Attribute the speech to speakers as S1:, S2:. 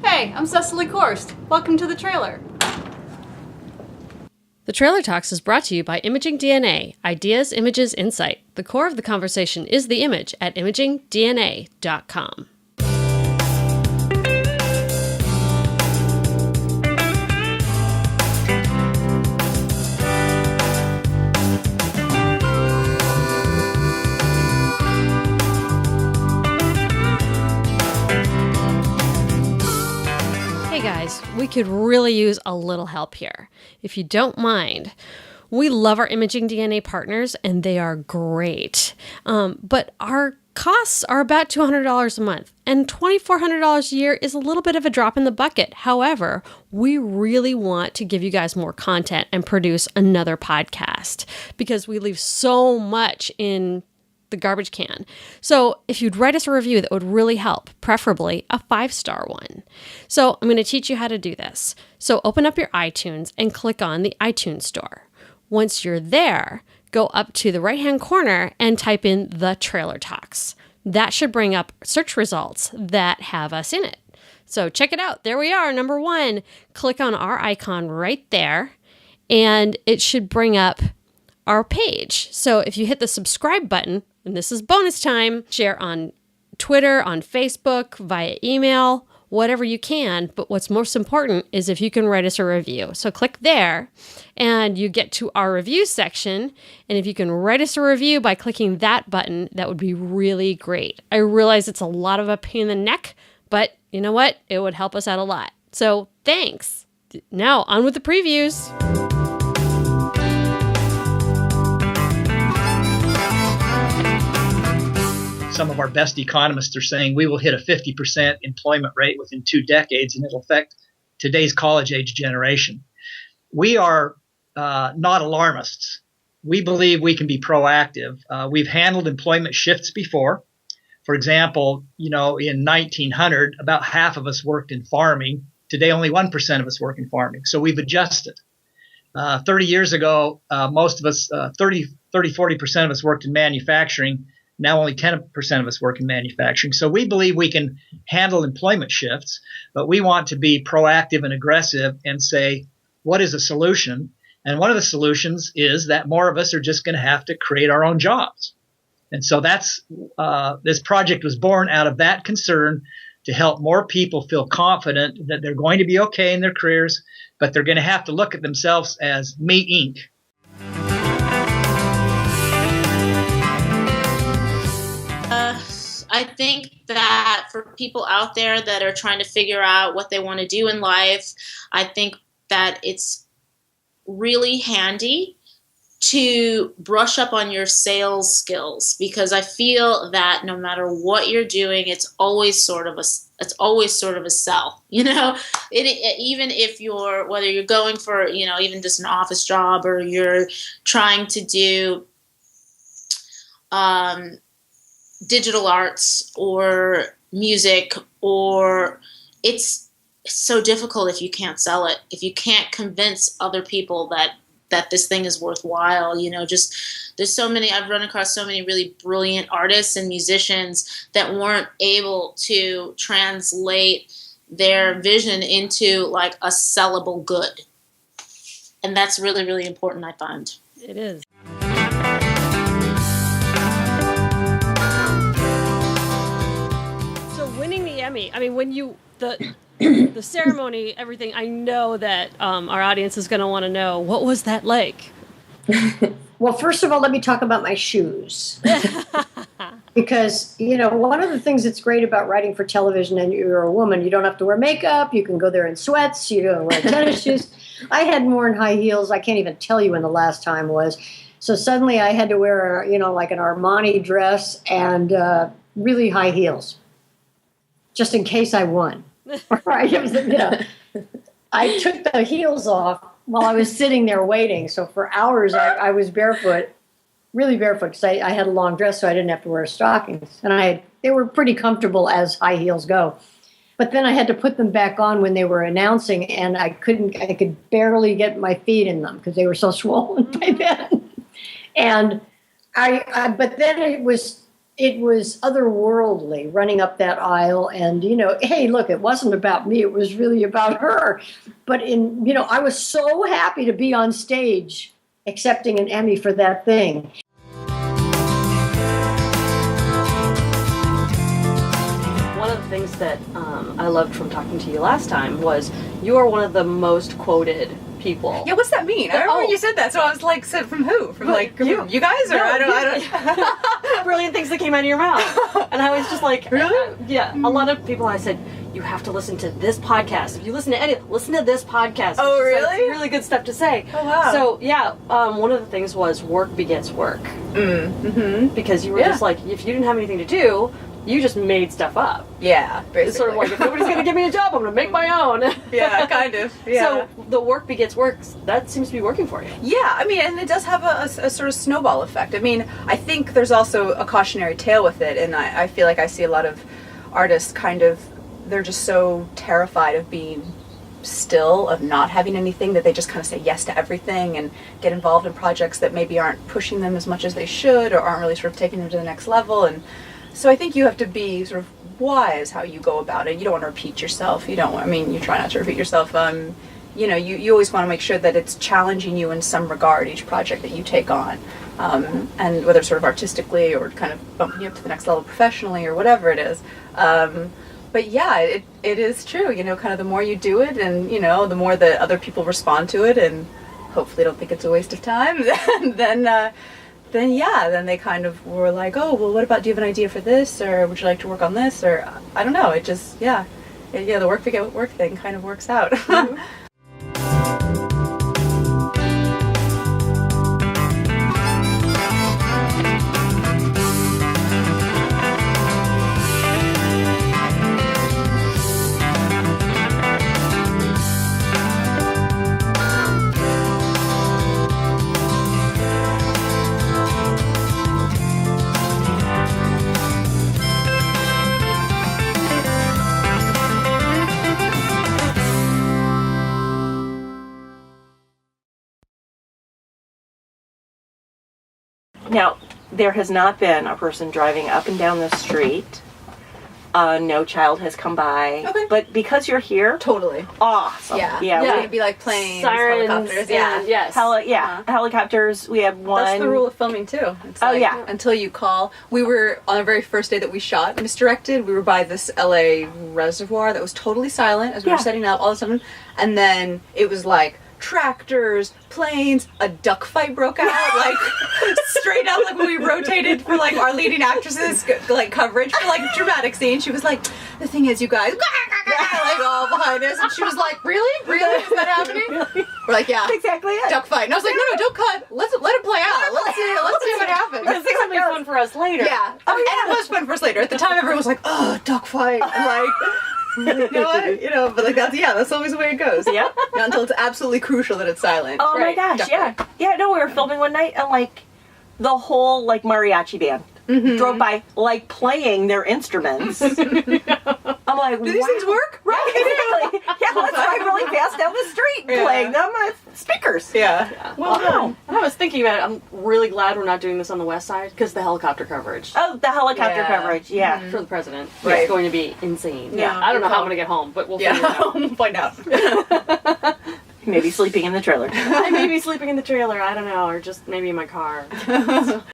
S1: Hey, I'm Cecily Korst. Welcome to The Trailer.
S2: The Trailer Talks is brought to you by Imaging DNA, Ideas, Images, Insight. The core of the conversation is the image at imagingdna.com. Hey guys, we could really use a little help here. If you don't mind, we love our Imaging DNA partners and they are great. But our costs are about $200 a month and $2,400 a year is a little bit of a drop in the bucket. However, we really want to give you guys more content and produce another podcast because we leave so much in the garbage can. So if you'd write us a review, that would really help, preferably a 5-star one. So I'm going to teach you how to do this. So open up your iTunes and click on the iTunes store. Once you're there, go up to the right-hand corner and type in The Trailer Talks. That should bring up search results that have us in it. So check it out. There we are, number 1. Click on our icon right there, and it should bring up our page. So if you hit the subscribe button, and this is bonus time, share on Twitter, on Facebook, via email, whatever you can. But what's most important is if you can write us a review. So click there and you get to our review section. And if you can write us a review by clicking that button, that would be really great. I realize it's a lot of a pain in the neck, but you know what? It would help us out a lot. So thanks. Now on with the previews.
S3: Some of our best economists are saying we will hit a 50% employment rate within 2 decades, and it'll affect today's college-age generation. We are not alarmists. We believe we can be proactive. We've handled employment shifts before. For example, in 1900, about half of us worked in farming. Today, only 1% of us work in farming. So we've adjusted. 30 years ago, most of us, 40% of us worked in manufacturing. Now only 10% of us work in manufacturing. So we believe we can handle employment shifts, but we want to be proactive and aggressive and say, what is a solution? And one of the solutions is that more of us are just going to have to create our own jobs. And so that's this project was born out of that concern to help more people feel confident that they're going to be okay in their careers, but they're going to have to look at themselves as me Inc.
S4: I think that for people out there that are trying to figure out what they want to do in life, I think that it's really handy to brush up on your sales skills, because I feel that no matter what you're doing, it's always sort of a sell, even if whether you're going for, even just an office job, or you're trying to do, digital arts or music, or it's so difficult if you can't sell it, if you can't convince other people that this thing is worthwhile. I've run across so many really brilliant artists and musicians that weren't able to translate their vision into like a sellable good. And that's really, really important, I find.
S2: It is. Emmy. I mean, when the ceremony, everything, I know that our audience is going to want to know, what was that like?
S5: Well, first of all, let me talk about my shoes. Because, one of the things that's great about writing for television, and you're a woman, you don't have to wear makeup. You can go there in sweats. You don't wear tennis shoes. I had more in high heels. I can't even tell you when the last time was. So suddenly I had to wear, like an Armani dress and really high heels, just in case I won. Right? I took the heels off while I was sitting there waiting. So for hours, I was barefoot, really barefoot, because I had a long dress, so I didn't have to wear stockings. And they were pretty comfortable as high heels go. But then I had to put them back on when they were announcing, and I could barely get my feet in them because they were so swollen by then. And but then it was it was otherworldly running up that aisle. And, hey, look, it wasn't about me. It was really about her. But I was so happy to be on stage accepting an Emmy for that thing.
S2: One of the things that I loved from talking to you last time was you are one of the most quoted people.
S6: Yeah, what's that mean? I remember when you said that, so I was like, said from who? From you guys, or I don't.
S2: Brilliant things that came out of your mouth, and I was just like,
S6: really?
S2: Yeah. A lot of people I said, you have to listen to this podcast. If you listen to any, listen to this podcast.
S6: Oh,
S2: It's
S6: really?
S2: Like, really good stuff to say.
S6: Oh, wow.
S2: So yeah, one of the things was work begets work. Because you were just like, if you didn't have anything to do, you just made stuff up.
S6: Yeah, basically.
S2: It's sort of like, if nobody's going to give me a job, I'm going to make my own.
S6: Yeah, kind of. Yeah.
S2: So the work begets work, that seems to be working for you.
S6: Yeah, I mean, and it does have a sort of snowball effect. I mean, I think there's also a cautionary tale with it, and I feel like I see a lot of artists they're just so terrified of being still, of not having anything, that they just kind of say yes to everything and get involved in projects that maybe aren't pushing them as much as they should, or aren't really sort of taking them to the next level. And so I think you have to be sort of wise how you go about it. You don't want to repeat yourself. You try not to repeat yourself. You always want to make sure that it's challenging you in some regard, each project that you take on. And whether sort of artistically or kind of bumping you up to the next level professionally or whatever it is. But yeah, it is true, kind of the more you do it and, the more that other people respond to it and hopefully don't think it's a waste of time, then they kind of were like, oh, well, what about, do you have an idea for this? Or would you like to work on this? Or I don't know. It just, the work beget work thing kind of works out.
S7: Now, there has not been a person driving up and down the street. No child has come by.
S6: Okay.
S7: But because you're here,
S6: Totally.
S7: awesome.
S6: Yeah. It'd be like planes,
S2: Sirens,
S6: helicopters.
S2: and yes.
S7: Helicopters. We have one.
S6: That's the rule of filming too. It's until you call. We were on the very first day that we shot Misdirected. We were by this LA reservoir that was totally silent as we were setting up all of a sudden, and then it was like tractors, planes, a duck fight broke out, like straight up, like when we rotated for like our leading actresses like coverage for like dramatic scenes. She was like, the thing is, you guys, like all behind us, and she was like, really is that happening? We're like, yeah,
S7: exactly it.
S6: Duck fight. And I was like, no, don't cut, let it play out, let's see what happens.
S2: Because it's going to be fun for us later.
S6: Yeah. And it was fun for us later. At the time, everyone was like, oh, duck fight, like, you know what? But like that's always the way it goes.
S7: Yeah.
S6: Not until it's absolutely crucial that it's silent.
S7: Oh
S6: Right.
S7: my gosh, yeah. Yeah, no, we were filming one night and like the whole like mariachi band drove by like playing their instruments. I'm like,
S6: Do these things work?
S7: Right, exactly. Yeah, let's drive really fast down the street playing them with speakers.
S6: Yeah.
S2: Well, I was thinking about it. I'm really glad we're not doing this on the west side because the helicopter coverage
S7: Oh, the helicopter
S6: Yeah.
S7: coverage, yeah.
S2: for the president
S6: Right.
S2: is going to be insane.
S6: Yeah.
S2: I don't know how I'm going to get home, but we'll figure it out.
S6: We'll find out.
S7: Maybe sleeping in the trailer.
S2: I may be sleeping in the trailer, I don't know, or just maybe in my car.